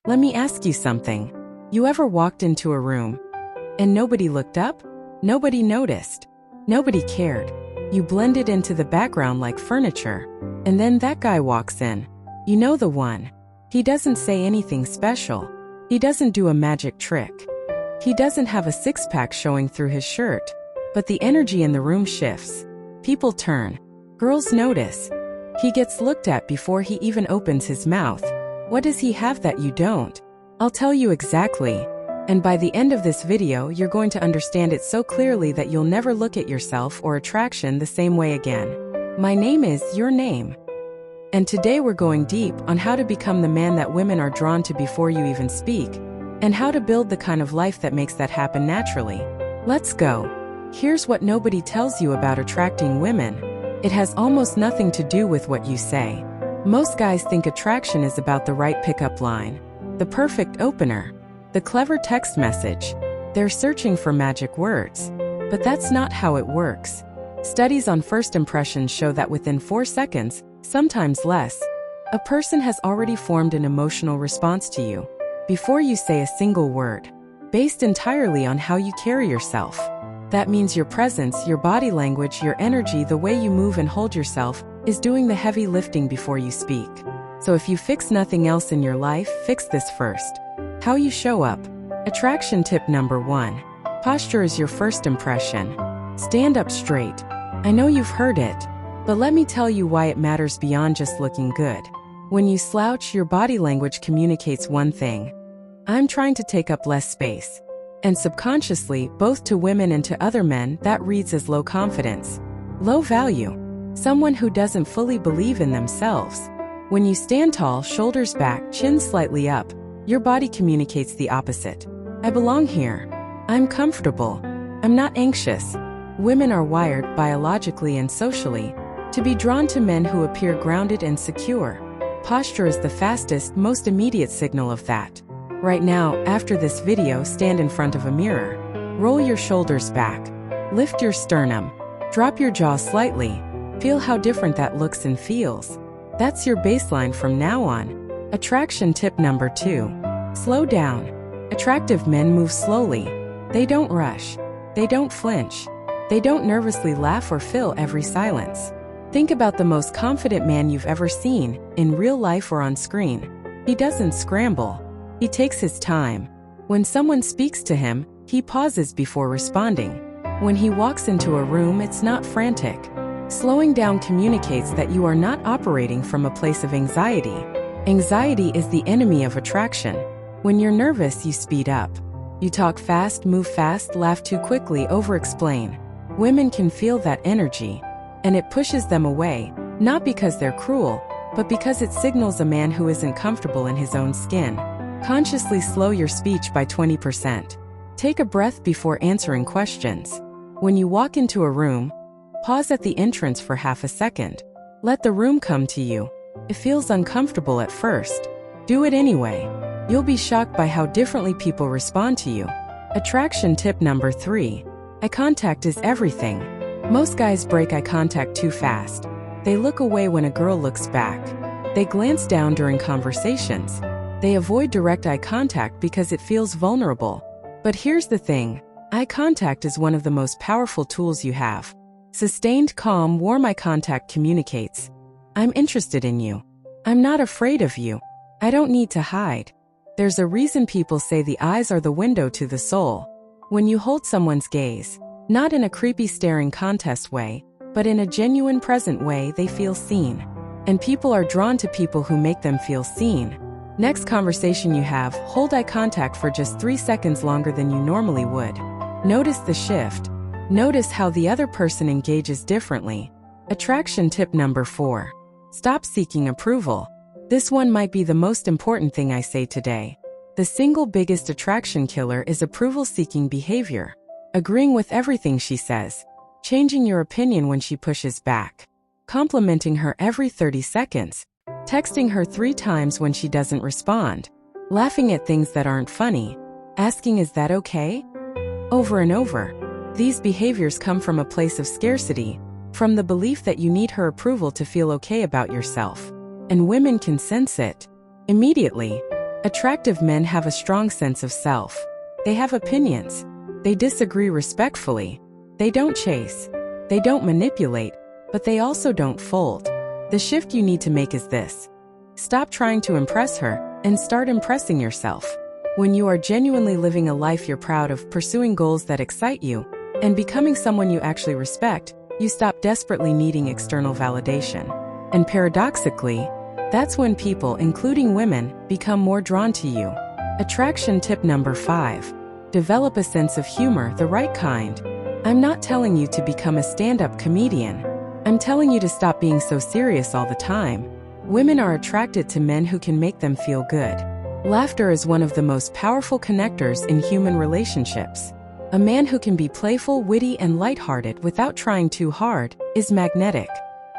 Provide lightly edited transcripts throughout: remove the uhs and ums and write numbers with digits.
Let me ask you something. You ever walked into a room and nobody looked up? Nobody noticed. Nobody cared. You blended into the background like furniture. And then that guy walks in. You know the one. He doesn't say anything special. He doesn't do a magic trick. He doesn't have a six-pack showing through his shirt. But the energy in the room shifts. People turn. Girls notice. He gets looked at before he even opens his mouth. What does he have that you don't? I'll tell you exactly. And by the end of this video, you're going to understand it so clearly that you'll never look at yourself or attraction the same way again. My name is Your Name. And today we're going deep on how to become the man that women are drawn to before you even speak, and how to build the kind of life that makes that happen naturally. Let's go. Here's what nobody tells you about attracting women. It has almost nothing to do with what you say. Most guys think attraction is about the right pickup line, the perfect opener, the clever text message. They're searching for magic words. But that's not how it works. Studies on first impressions show that within 4 seconds, sometimes less, a person has already formed an emotional response to you before you say a single word, based entirely on how you carry yourself. That means your presence, your body language, your energy, the way you move and hold yourself, is doing the heavy lifting before you speak. So if you fix nothing else in your life, fix this first. How you show up. Attraction tip number 1. Posture is your first impression. Stand up straight. I know you've heard it, but let me tell you why it matters beyond just looking good. When you slouch, your body language communicates one thing. I'm trying to take up less space. And subconsciously, both to women and to other men, that reads as low confidence, low value, someone who doesn't fully believe in themselves. When you stand tall, shoulders back, chin slightly up, your body communicates the opposite. I belong here. I'm comfortable. I'm not anxious. Women are wired, biologically and socially, to be drawn to men who appear grounded and secure. Posture is the fastest, most immediate signal of that. Right now, after this video, stand in front of a mirror. Roll your shoulders back. Lift your sternum. Drop your jaw slightly. Feel how different that looks and feels. That's your baseline from now on. Attraction tip number 2. Slow down. Attractive men move slowly. They don't rush. They don't flinch. They don't nervously laugh or fill every silence. Think about the most confident man you've ever seen, in real life or on screen. He doesn't scramble. He takes his time. When someone speaks to him, he pauses before responding. When he walks into a room, it's not frantic. Slowing down communicates that you are not operating from a place of anxiety. Anxiety is the enemy of attraction. When you're nervous, you speed up. You talk fast, move fast, laugh too quickly, over-explain. Women can feel that energy, and it pushes them away, not because they're cruel, but because it signals a man who isn't comfortable in his own skin. Consciously slow your speech by 20%. Take a breath before answering questions. When you walk into a room, pause at the entrance for half a second. Let the room come to you. It feels uncomfortable at first. Do it anyway. You'll be shocked by how differently people respond to you. Attraction tip number 3. Eye contact is everything. Most guys break eye contact too fast. They look away when a girl looks back. They glance down during conversations. They avoid direct eye contact because it feels vulnerable. But here's the thing. Eye contact is one of the most powerful tools you have. Sustained, calm, warm eye contact communicates. I'm interested in you. I'm not afraid of you. I don't need to hide. There's a reason people say the eyes are the window to the soul. When you hold someone's gaze, not in a creepy staring contest way, but in a genuine present way, they feel seen. And people are drawn to people who make them feel seen. Next conversation you have, hold eye contact for just 3 seconds longer than you normally would. Notice the shift. Notice how the other person engages differently. Attraction tip number 4. Stop seeking approval. This one might be the most important thing I say today. The single biggest attraction killer is approval-seeking behavior. Agreeing with everything she says. Changing your opinion when she pushes back. Complimenting her every 30 seconds. Texting her 3 times when she doesn't respond. Laughing at things that aren't funny. Asking, "Is that okay?" Over and over. These behaviors come from a place of scarcity, from the belief that you need her approval to feel okay about yourself. And women can sense it immediately. Attractive men have a strong sense of self. They have opinions. They disagree respectfully. They don't chase. They don't manipulate, but they also don't fold. The shift you need to make is this. Stop trying to impress her and start impressing yourself. When you are genuinely living a life you're proud of, pursuing goals that excite you, and becoming someone you actually respect, you stop desperately needing external validation. And paradoxically, that's when people, including women, become more drawn to you. Attraction tip number 5. Develop a sense of humor, the right kind. I'm not telling you to become a stand-up comedian. I'm telling you to stop being so serious all the time. Women are attracted to men who can make them feel good. Laughter is one of the most powerful connectors in human relationships. A man who can be playful, witty, and lighthearted without trying too hard is magnetic.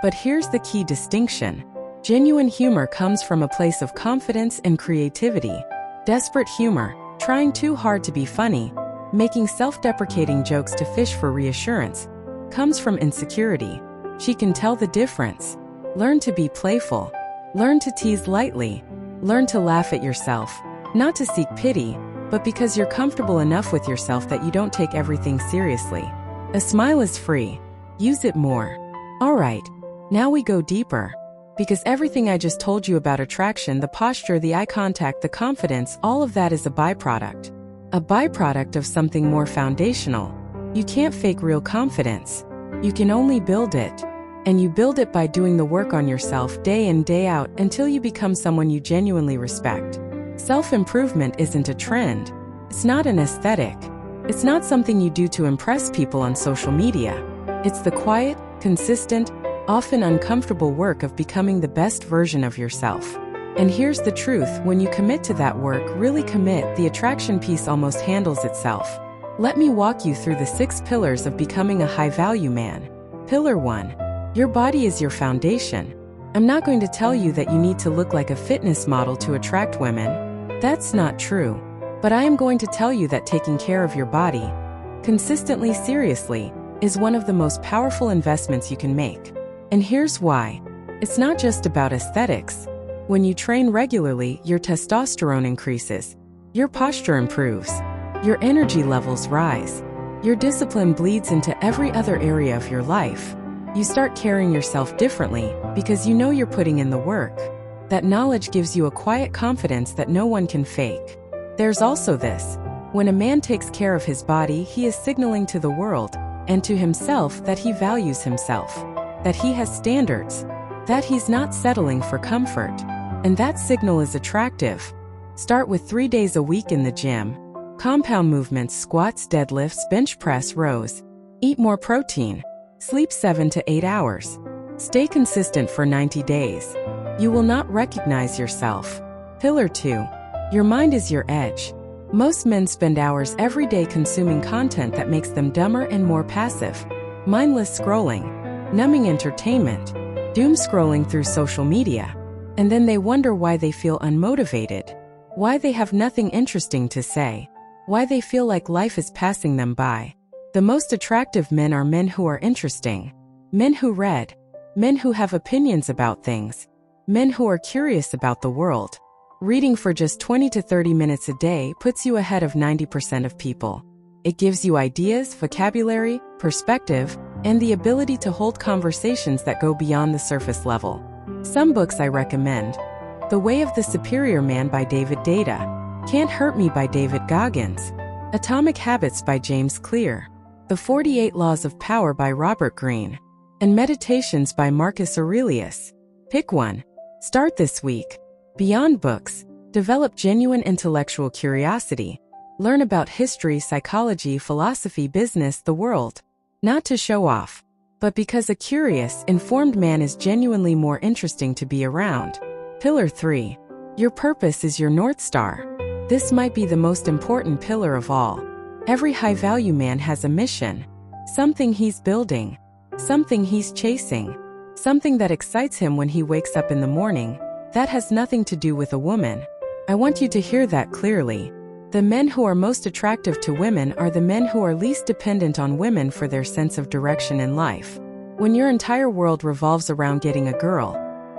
But here's the key distinction. Genuine humor comes from a place of confidence and creativity. Desperate humor, trying too hard to be funny, making self-deprecating jokes to fish for reassurance, comes from insecurity. She can tell the difference. Learn to be playful. Learn to tease lightly. Learn to laugh at yourself, not to seek pity, but because you're comfortable enough with yourself that you don't take everything seriously. A smile is free. Use it more. Alright, now we go deeper. Because everything I just told you about attraction, the posture, the eye contact, the confidence, all of that is a byproduct. A byproduct of something more foundational. You can't fake real confidence. You can only build it. And you build it by doing the work on yourself day in, day out until you become someone you genuinely respect. Self-improvement isn't a trend. It's not an aesthetic. It's not something you do to impress people on social media. It's the quiet, consistent, often uncomfortable work of becoming the best version of yourself. And here's the truth, when you commit to that work, really commit, the attraction piece almost handles itself. Let me walk you through the 6 pillars of becoming a high-value man. Pillar 1. Your body is your foundation. I'm not going to tell you that you need to look like a fitness model to attract women. That's not true. But I am going to tell you that taking care of your body, consistently, seriously, is one of the most powerful investments you can make. And here's why. It's not just about aesthetics. When you train regularly, your testosterone increases, your posture improves, your energy levels rise, your discipline bleeds into every other area of your life. You start carrying yourself differently because you know you're putting in the work. That knowledge gives you a quiet confidence that no one can fake. There's also this. When a man takes care of his body, he is signaling to the world and to himself that he values himself, that he has standards, that he's not settling for comfort. And that signal is attractive. Start with 3 days a week in the gym. Compound movements, squats, deadlifts, bench press, rows. Eat more protein. Sleep 7 to 8 hours. Stay consistent for 90 days. You will not recognize yourself. Pillar 2. Your mind is your edge. Most men spend hours every day consuming content that makes them dumber and more passive. Mindless scrolling, numbing entertainment, doom scrolling through social media. And then they wonder why they feel unmotivated, why they have nothing interesting to say, why they feel like life is passing them by. The most attractive men are men who are interesting, men who read, men who have opinions about things, men who are curious about the world. Reading for just 20 to 30 minutes a day puts you ahead of 90% of people. It gives you ideas, vocabulary, perspective, and the ability to hold conversations that go beyond the surface level. Some books I recommend. The Way of the Superior Man by David Data. Can't Hurt Me by David Goggins. Atomic Habits by James Clear. The 48 Laws of Power by Robert Greene. And Meditations by Marcus Aurelius. Pick one. Start this week. Beyond books, develop genuine intellectual curiosity. Learn about history, psychology, philosophy, business, the world. Not to show off, but because a curious, informed man is genuinely more interesting to be around. Pillar 3. Your purpose is your North Star. This might be the most important pillar of all. Every high-value man has a mission. Something he's building. Something he's chasing. Something that excites him when he wakes up in the morning. That has nothing to do with a woman. I want you to hear that clearly. The men who are most attractive to women are the men who are least dependent on women for their sense of direction in life. When your entire world revolves around getting a girl,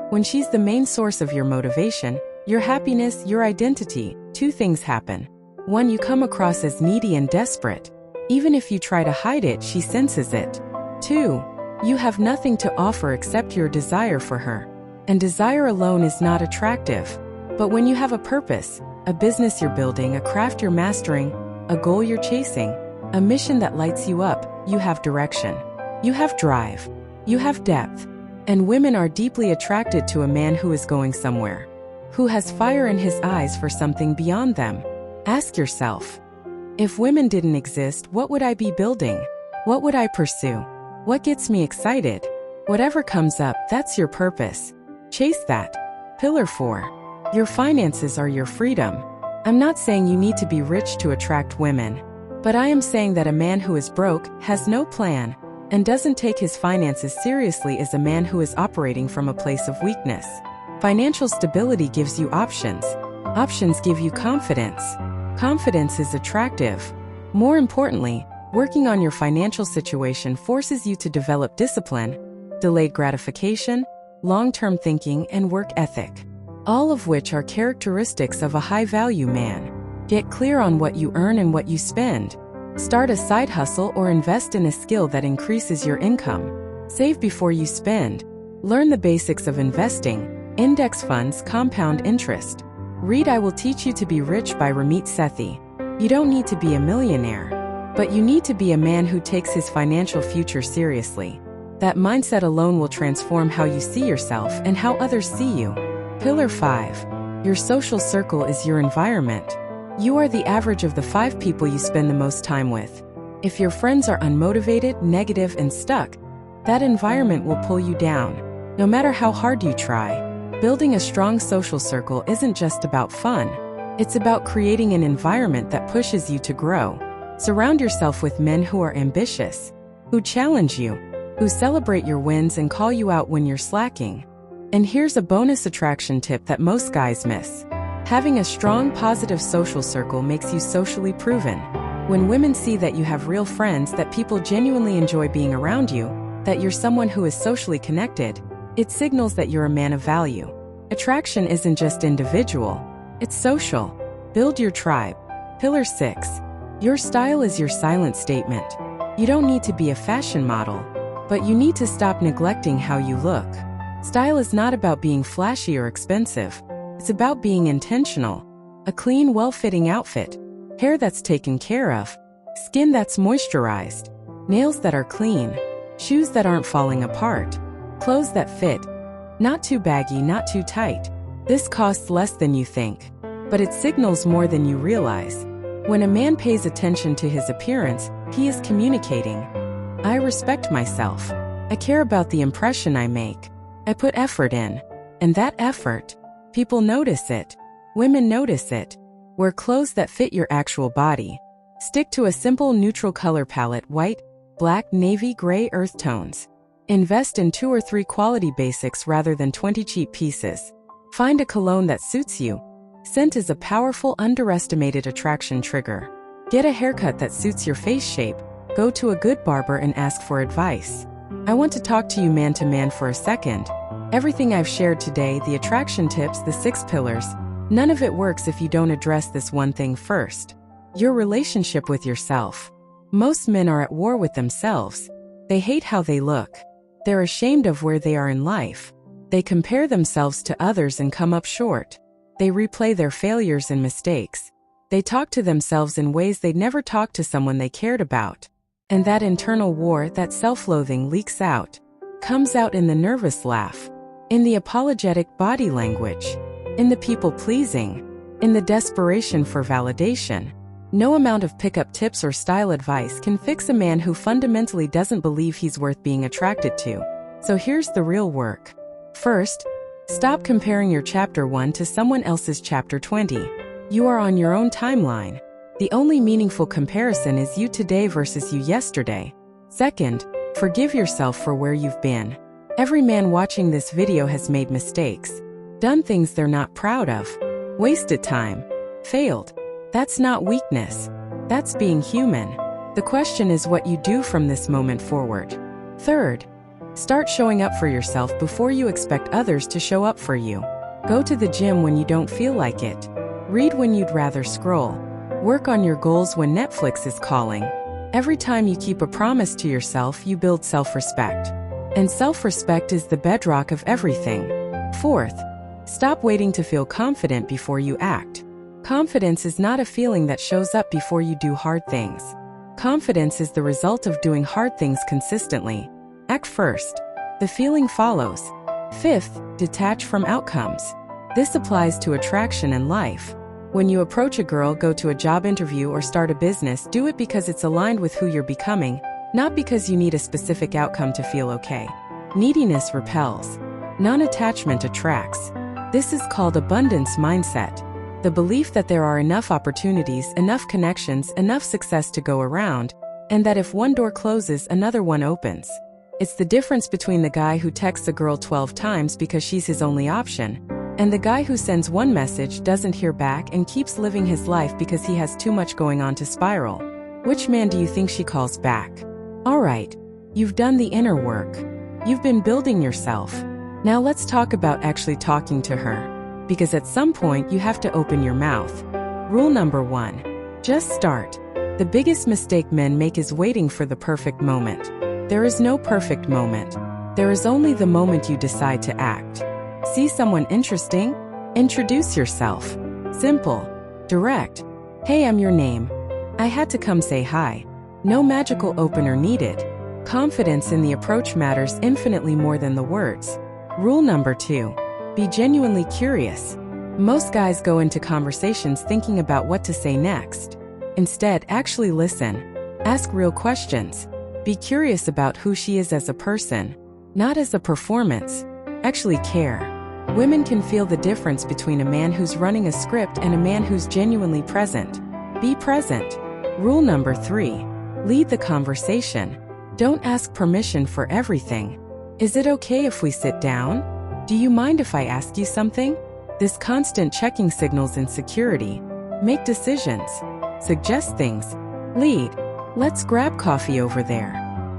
when she's the main source of your motivation, your happiness, your identity, two things happen. One, you come across as needy and desperate. Even if you try to hide it, she senses it. Two, you have nothing to offer except your desire for her. And desire alone is not attractive. But when you have a purpose, a business you're building, a craft you're mastering, a goal you're chasing, a mission that lights you up, you have direction. You have drive. You have depth. And women are deeply attracted to a man who is going somewhere, who has fire in his eyes for something beyond them. Ask yourself, if women didn't exist, what would I be building? What would I pursue? What gets me excited? Whatever comes up, that's your purpose. Chase that. Pillar 4. Your finances are your freedom. I'm not saying you need to be rich to attract women, but I am saying that a man who is broke, has no plan, and doesn't take his finances seriously is a man who is operating from a place of weakness. Financial stability gives you options. Options give you confidence. Confidence is attractive. More importantly, working on your financial situation forces you to develop discipline, delayed gratification, long-term thinking, and work ethic, all of which are characteristics of a high-value man. Get clear on what you earn and what you spend. Start a side hustle or invest in a skill that increases your income. Save before you spend. Learn the basics of investing, index funds, compound interest. Read I Will Teach You to Be Rich by Ramit Sethi. You don't need to be a millionaire, but you need to be a man who takes his financial future seriously. That mindset alone will transform how you see yourself and how others see you. Pillar 5. Your social circle is your environment. You are the average of the 5 people you spend the most time with. If your friends are unmotivated, negative, and stuck, that environment will pull you down, no matter how hard you try. Building a strong social circle isn't just about fun. It's about creating an environment that pushes you to grow. Surround yourself with men who are ambitious, who challenge you, who celebrate your wins and call you out when you're slacking. And here's a bonus attraction tip that most guys miss. Having a strong, positive social circle makes you socially proven. When women see that you have real friends, that people genuinely enjoy being around you, that you're someone who is socially connected, it signals that you're a man of value. Attraction isn't just individual, it's social. Build your tribe. Pillar 6. Your style is your silent statement. You don't need to be a fashion model, but you need to stop neglecting how you look. Style is not about being flashy or expensive. It's about being intentional. A clean, well-fitting outfit, hair that's taken care of, skin that's moisturized, nails that are clean, shoes that aren't falling apart, clothes that fit, not too baggy, not too tight. This costs less than you think, but it signals more than you realize. When a man pays attention to his appearance, he is communicating. I respect myself. I care about the impression I make. I put effort in. And that effort, people notice it. Women notice it. Wear clothes that fit your actual body. Stick to a simple neutral color palette: white, black, navy, gray, earth tones. Invest in 2 or 3 quality basics rather than 20 cheap pieces. Find a cologne that suits you. Scent is a powerful, underestimated attraction trigger. Get a haircut that suits your face shape. Go to a good barber and ask for advice. I want to talk to you man to man for a second. Everything I've shared today, the attraction tips, the 6 pillars, none of it works if you don't address this one thing first. Your relationship with yourself. Most men are at war with themselves. They hate how they look. They're ashamed of where they are in life. They compare themselves to others and come up short. They replay their failures and mistakes. They talk to themselves in ways they'd never talk to someone they cared about. And that internal war, that self-loathing leaks out. Comes out in the nervous laugh. In the apologetic body language. In the people-pleasing. In the desperation for validation. No amount of pickup tips or style advice can fix a man who fundamentally doesn't believe he's worth being attracted to. So here's the real work. First, stop comparing your chapter 1 to someone else's chapter 20. You are on your own timeline. The only meaningful comparison is you today versus you yesterday. Second, forgive yourself for where you've been. Every man watching this video has made mistakes. Done things they're not proud of. Wasted time. Failed. That's not weakness. That's being human. The question is what you do from this moment forward. Third, start showing up for yourself before you expect others to show up for you. Go to the gym when you don't feel like it. Read when you'd rather scroll. Work on your goals when Netflix is calling. Every time you keep a promise to yourself, you build self-respect. And self-respect is the bedrock of everything. Fourth, stop waiting to feel confident before you act. Confidence is not a feeling that shows up before you do hard things. Confidence is the result of doing hard things consistently. Act first. The feeling follows. Fifth, detach from outcomes. This applies to attraction and life. When you approach a girl, go to a job interview, or start a business, do it because it's aligned with who you're becoming, not because you need a specific outcome to feel okay. Neediness repels. Non-attachment attracts. This is called abundance mindset. The belief that there are enough opportunities, enough connections, enough success to go around, and that if one door closes, another one opens. It's the difference between the guy who texts a girl 12 times because she's his only option, and the guy who sends one message, doesn't hear back, and keeps living his life because he has too much going on to spiral. Which man do you think she calls back? Alright, you've done the inner work. You've been building yourself. Now let's talk about actually talking to her. Because at some point you have to open your mouth. Rule number 1. Just start. The biggest mistake men make is waiting for the perfect moment. There is no perfect moment. There is only the moment you decide to act. See someone interesting? Introduce yourself. Simple. Direct. Hey, I'm your name. I had to come say hi. No magical opener needed. Confidence in the approach matters infinitely more than the words. Rule number 2. Be genuinely curious. Most guys go into conversations thinking about what to say next. Instead, actually listen. Ask real questions. Be curious about who she is as a person, not as a performance. Actually care. Women can feel the difference between a man who's running a script and a man who's genuinely present. Be present. Rule number 3. Lead the conversation. Don't ask permission for everything. Is it okay if we sit down? Do you mind if I ask you something? This constant checking signals insecurity. Make decisions. Suggest things. Lead. Let's grab coffee over there.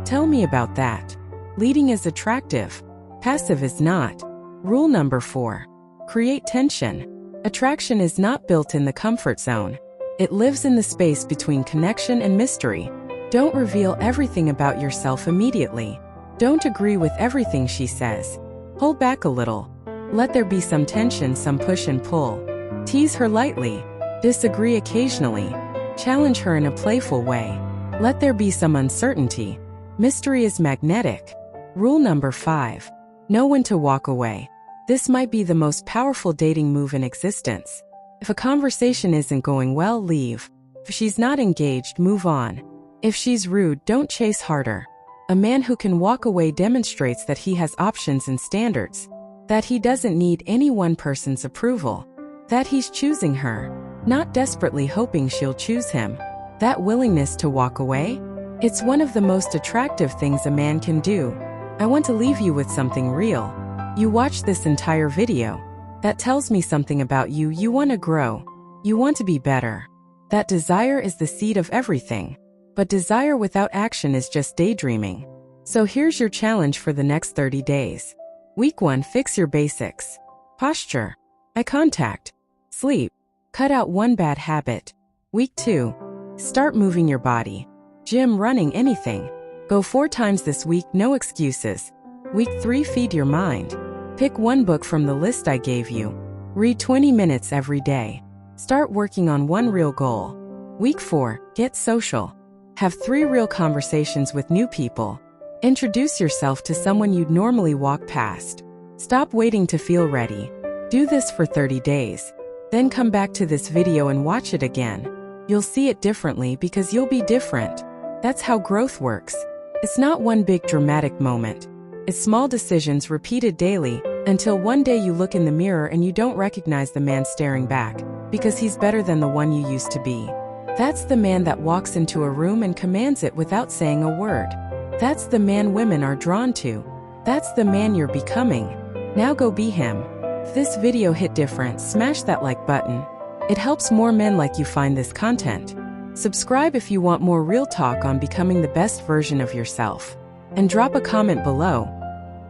Tell me about that. Leading is attractive. Passive is not. Rule number 4. Create tension. Attraction is not built in the comfort zone. It lives in the space between connection and mystery. Don't reveal everything about yourself immediately. Don't agree with everything she says. Hold back a little. Let there be some tension, some push and pull. Tease her lightly. Disagree occasionally. Challenge her in a playful way. Let there be some uncertainty. Mystery is magnetic. Rule number 5. Know when to walk away. This might be the most powerful dating move in existence. If a conversation isn't going well, leave. If she's not engaged, move on. If she's rude, don't chase harder. A man who can walk away demonstrates that he has options and standards, that he doesn't need any one person's approval, that he's choosing her, not desperately hoping she'll choose him. That willingness to walk away? It's one of the most attractive things a man can do. I want to leave you with something real. You watched this entire video. That tells me something about you. You want to grow. You want to be better. That desire is the seed of everything. But desire without action is just daydreaming. So here's your challenge for the next 30 days. Week 1, fix your basics. Posture. Eye contact. Sleep. Cut out one bad habit. Week 2, start moving your body. Gym, running, anything. Go 4 times this week, no excuses. Week 3, feed your mind. Pick one book from the list I gave you. Read 20 minutes every day. Start working on one real goal. Week 4, get social. Have 3 real conversations with new people. Introduce yourself to someone you'd normally walk past. Stop waiting to feel ready. Do this for 30 days. Then come back to this video and watch it again. You'll see it differently because you'll be different. That's how growth works. It's not one big dramatic moment. It's small decisions repeated daily until one day you look in the mirror and you don't recognize the man staring back because he's better than the one you used to be. That's the man that walks into a room and commands it without saying a word. That's the man women are drawn to. That's the man you're becoming. Now go be him. If this video hit different, smash that like button. It helps more men like you find this content. Subscribe if you want more real talk on becoming the best version of yourself. And drop a comment below.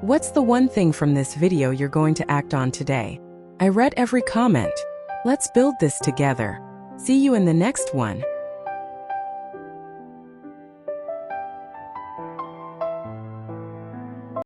What's the one thing from this video you're going to act on today? I read every comment. Let's build this together. See you in the next one.